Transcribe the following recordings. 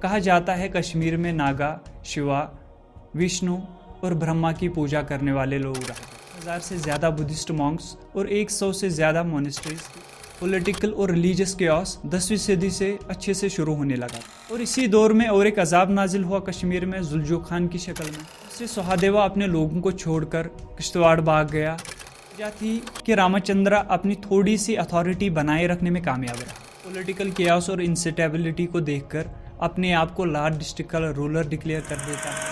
कहा जाता है कश्मीर में नागा, शिवा, विष्णु और ब्रह्मा की पूजा करने वाले लोग रहे। 1000 से ज़्यादा बुद्धिस्ट मॉन्क्स और 100 से ज़्यादा मोनेस्ट्रीज। पॉलिटिकल और रिलीजियस केओस 10वीं सदी से अच्छे से शुरू होने लगा और इसी दौर में और एक अजाब नाजिल हुआ कश्मीर में जुल्जो खान की शक्ल में। उससे सुहादेवा अपने लोगों को छोड़कर किश्तवाड़ भाग गया। वजह थी कि रामचंद्र अपनी थोड़ी सी अथॉरिटी बनाए रखने में कामयाब रहा। पॉलिटिकल केओस और इंस्टेबिलिटी को देखकर अपने आप को लॉर्ड डिस्ट्रिक्ट का रूलर डिक्लेयर कर देता है।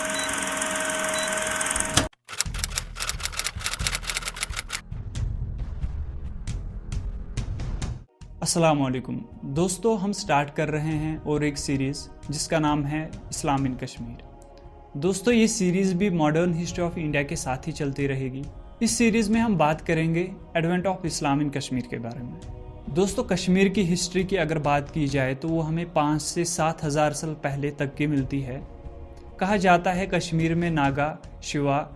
अस्सलाम वालेकुम दोस्तों, हम स्टार्ट कर रहे हैं और एक सीरीज़ जिसका नाम है इस्लाम इन कश्मीर। दोस्तों, ये सीरीज़ भी मॉडर्न हिस्ट्री ऑफ इंडिया के साथ ही चलती रहेगी। इस सीरीज़ में हम बात करेंगे एडवेंट ऑफ इस्लाम इन कश्मीर के बारे में। दोस्तों, कश्मीर की हिस्ट्री की अगर बात की जाए तो वो हमें 5 से 7 हज़ार साल पहले तक की मिलती है। कहा जाता है कश्मीर में नागा, शिवा,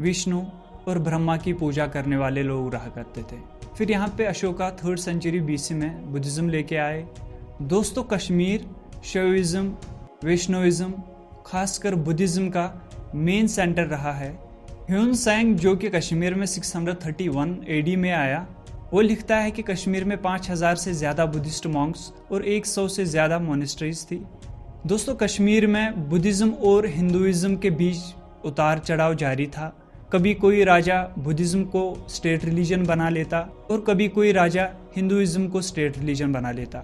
विष्णु और ब्रह्मा की पूजा करने वाले लोग रहा करते थे। फिर यहाँ पे अशोका 3rd सेंचुरी BC में बुद्धिज़्म लेके आए। दोस्तों, कश्मीर शैविज़्म, वैष्णविज़्म, खासकर बुद्धिज़्म का मेन सेंटर रहा है। ह्यून सैंग, जो कि कश्मीर में 631 AD में आया, वो लिखता है कि कश्मीर में 5000 से ज़्यादा बुद्धिस्ट मॉन्क्स और 100 से ज़्यादा मोनेस्ट्रीज थी। दोस्तों, कश्मीर में बुद्धिज़्म और हिंदुइज़्म के बीच उतार चढ़ाव जारी था। कभी कोई राजा बुद्धिज़्म को स्टेट रिलीजन बना लेता और कभी कोई राजा हिंदुइज़्म को स्टेट रिलीजन बना लेता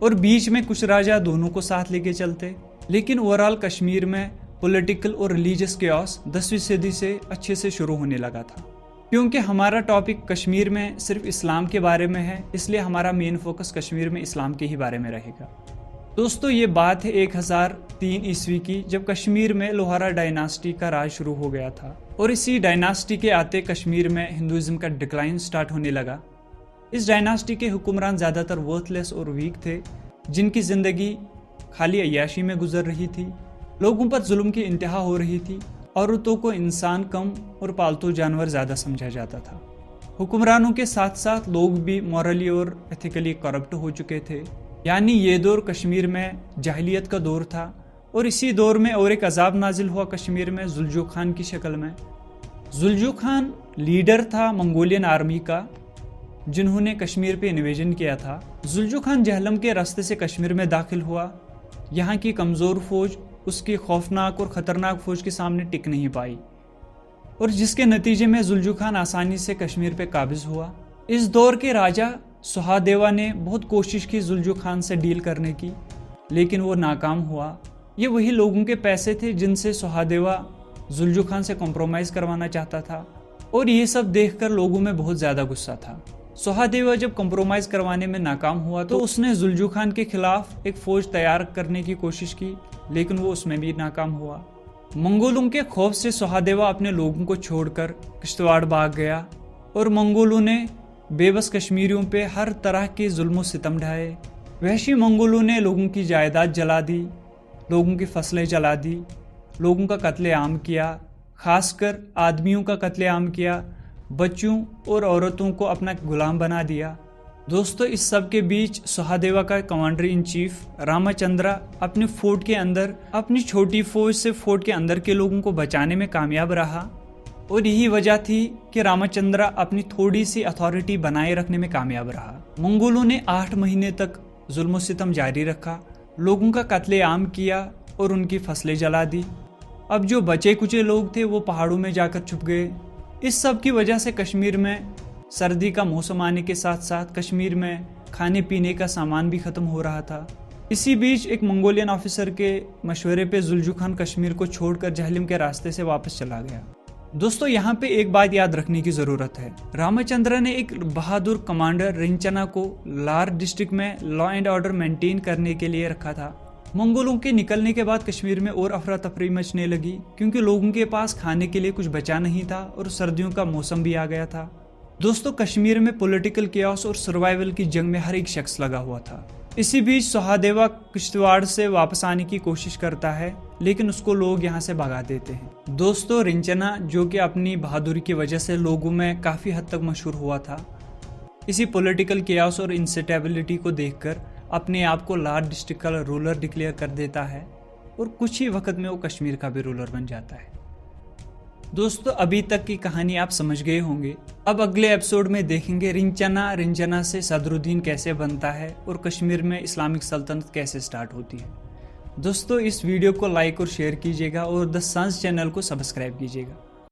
और बीच में कुछ राजा दोनों को साथ लेके चलते। लेकिन ओवरऑल कश्मीर में पॉलिटिकल और रिलीजियस केओस 10वीं सदी से अच्छे से शुरू होने लगा था। क्योंकि हमारा टॉपिक कश्मीर में सिर्फ इस्लाम के बारे में है, इसलिए हमारा मेन फोकस कश्मीर में इस्लाम के ही बारे में रहेगा। दोस्तों, ये बात है 1003 ईस्वी की, जब कश्मीर में लोहारा डायनास्टी का राज शुरू हो गया था और इसी डायनास्टी के आते कश्मीर में हिंदुइज्म का डिक्लाइन स्टार्ट होने लगा। इस डायनास्टी के हुक्मरान ज़्यादातर वर्थलेस और वीक थे, जिनकी ज़िंदगी खाली अय्याशी में गुजर रही थी। लोगों पर जुल्म की इंतहा हो रही थी। औरतों को इंसान कम और पालतू जानवर ज़्यादा समझा जाता था। हुक्मरानों के साथ साथ लोग भी मॉरली और एथिकली करप्ट हो चुके थे। यानी ये दौर कश्मीर में जाहिलियत का दौर था और इसी दौर में और एक अजाब नाजिल हुआ कश्मीर में जुल्जो खान की शक्ल में। जुल्जो खान लीडर था मंगोलियन आर्मी का, जिन्होंने कश्मीर पे इन्वेजन किया था। जुल्जो खान जहलम के रास्ते से कश्मीर में दाखिल हुआ। यहाँ की कमज़ोर फौज उसकी खौफनाक और ख़तरनाक फौज के सामने टिक नहीं पाई और जिसके नतीजे में जुल्जो खान आसानी से कश्मीर पे काबिज हुआ। इस दौर के राजा सुहादेवा ने बहुत कोशिश की जुल्जो खान से डील करने की, लेकिन वो नाकाम हुआ। ये वही लोगों के पैसे थे जिनसे सुहादेवा जुल्जो खान से कॉम्प्रोमाइज़ करवाना चाहता था और ये सब देखकर लोगों में बहुत ज़्यादा गुस्सा था। सुहादेवा जब कॉम्प्रोमाइज़ करवाने में नाकाम हुआ तो उसने जुल्जो खान के खिलाफ एक फ़ौज तैयार करने की कोशिश की, लेकिन वो उसमें भी नाकाम हुआ। मंगोलों के खौफ से सुहादेवा अपने लोगों को छोड़कर किश्तवाड़ भाग गया और मंगोलों ने बेबस कश्मीरियों पे हर तरह के जुल्म सितम ढाए। वहशी मंगोलों ने लोगों की जायदाद जला दी, लोगों की फसलें जला दी, लोगों का कत्लेआम किया, खासकर आदमियों का कत्लेआम किया, बच्चों और औरतों को अपना गुलाम बना दिया। दोस्तों, इस सब के बीच सुहादेवा का कमांडर इन चीफ रामचंद्र अपने फोर्ट के अंदर अपनी छोटी फौज से फोर्ट के अंदर के लोगों को बचाने में कामयाब रहा और यही वजह थी कि रामचंद्र अपनी थोड़ी सी अथॉरिटी बनाए रखने में कामयाब रहा। मंगोलों ने 8 महीने तक जुल्म सितम जारी रखा, लोगों का कत्लेआम किया और उनकी फसलें जला दी। अब जो बचे कुचे लोग थे वो पहाड़ों में जाकर छुप गए। इस सब की वजह से कश्मीर में सर्दी का मौसम आने के साथ साथ कश्मीर में खाने पीने का सामान भी ख़त्म हो रहा था। इसी बीच एक मंगोलियन ऑफिसर के मशवरे पे जुल्जो खान कश्मीर को छोड़कर जहलम के रास्ते से वापस चला गया। दोस्तों, यहाँ पे एक बात याद रखने की ज़रूरत है। रामचंद्र ने एक बहादुर कमांडर रिंचना को लार डिस्ट्रिक्ट में लॉ एंड ऑर्डर मेंटेन करने के लिए रखा था। मंगोलों के निकलने के बाद कश्मीर में और अफरा तफरी मचने लगी, क्योंकि लोगों के पास खाने के लिए कुछ बचा नहीं था और सर्दियों का मौसम भी आ गया था। दोस्तों, कश्मीर में पॉलिटिकल केओस और सर्वाइवल की जंग में हर एक शख्स लगा हुआ था। इसी बीच सुहादेवा किश्तवाड़ से वापस आने की कोशिश करता है, लेकिन उसको लोग यहाँ से भगा देते हैं। दोस्तों, रिंचना, जो कि अपनी बहादुरी की वजह से लोगों में काफ़ी हद तक मशहूर हुआ था, इसी पॉलिटिकल केओस और इंस्टेबिलिटी को देखकर अपने आप को लाहौर डिस्ट्रिक्ट का रूलर डिक्लेयर कर देता है और कुछ ही वक्त में वो कश्मीर का भी रूलर बन जाता है। दोस्तों अभी तक की कहानी आप समझ गए होंगे। अब अगले एपिसोड में देखेंगे रिंचना से सदरुद्दीन कैसे बनता है और कश्मीर में इस्लामिक सल्तनत कैसे स्टार्ट होती है। दोस्तों इस वीडियो को लाइक और शेयर कीजिएगा और द सन्स चैनल को सब्सक्राइब कीजिएगा।